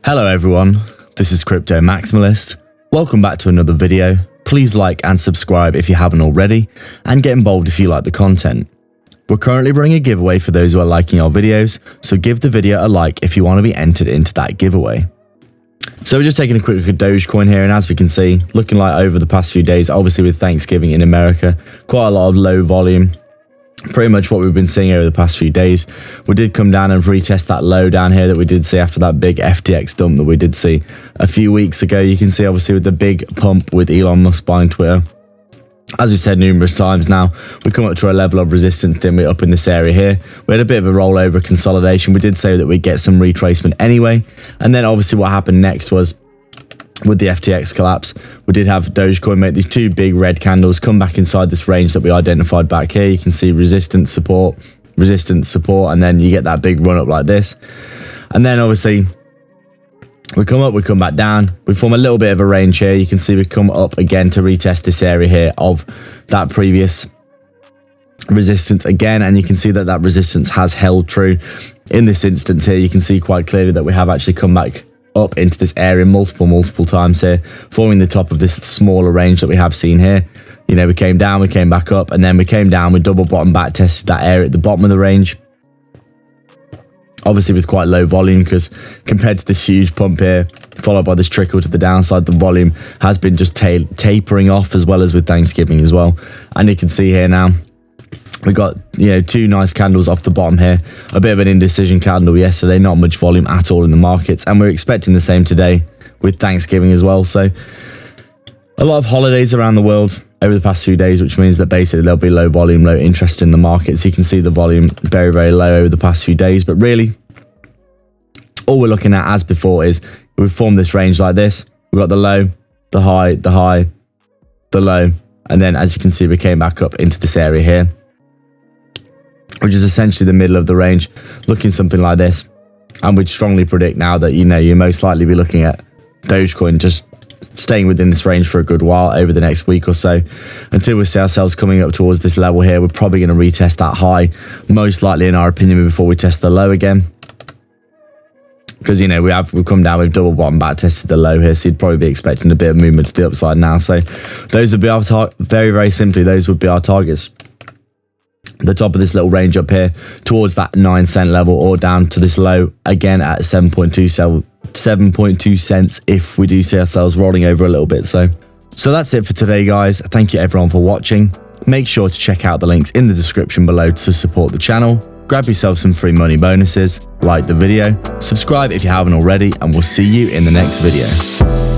Hello everyone, this is Crypto Maximalist. Welcome back to another video. Please like and subscribe if you haven't already, and get involved if you like the content. We're currently running a giveaway for those who are liking our videos, so give the video a like if you want to be entered into that giveaway. So we're just taking a quick look at Dogecoin here, and as we can see, looking like over the past few days, obviously with Thanksgiving in America, quite a lot of low volume. Pretty much what we've been seeing over the past few days. We did come down and retest that low down here that we did see after that big FTX dump that we did see a few weeks ago. You can see obviously with the big pump with Elon Musk buying Twitter. As we've said numerous times now, we come up to a level of resistance, didn't we, up in this area here. We had a bit of a rollover consolidation. We did say that we'd get some retracement anyway. And then obviously what happened next was, with the FTX collapse, we did have Dogecoin make these two big red candles come back inside this range that we identified back here. You can see resistance, support, and then you get that big run up like this. And then obviously we come up, we come back down, we form a little bit of a range here. You can see we come up again to retest this area here of that previous resistance again, and you can see that that resistance has held true in this instance here. You can see quite clearly that we have actually come back up into this area multiple times here, forming the top of this smaller range that we have seen here. You know, we came down, we came back up, and then we came down, we double bottom back tested that area at the bottom of the range, obviously with quite low volume, because compared to this huge pump here followed by this trickle to the downside, the volume has been just tapering off, as well as with Thanksgiving as well. And you can see here now we got, you know, two nice candles off the bottom here. A bit of an indecision candle yesterday, not much volume at all in the markets, and we're expecting the same today with Thanksgiving as well. So a lot of holidays around the world over the past few days, which means that basically there'll be low volume, low interest in the markets. You can see the volume very low over the past few days, but really all we're looking at as before is we've formed this range like this. We've got the low, the high, the high, the low, and then as you can see we came back up into this area here, which is essentially the middle of the range, looking something like this. And we'd strongly predict now that, you know, you most likely be looking at Dogecoin just staying within this range for a good while over the next week or so, until we see ourselves coming up towards this level here. We're probably going to retest that high, most likely in our opinion, before we test the low again. Because, you know, we've come down, we've double bottom back tested the low here, so you'd probably be expecting a bit of movement to the upside now. So those would be our very simply, those would be our targets. The top of this little range up here towards that 9-cent level, or down to this low again at 7.2 cents if we do see ourselves rolling over a little bit. So that's it for today, guys. Thank you everyone for watching. Make sure to check out the links in the description below to support the channel. Grab yourself some free money bonuses, like the video, subscribe if you haven't already, and we'll see you in the next video.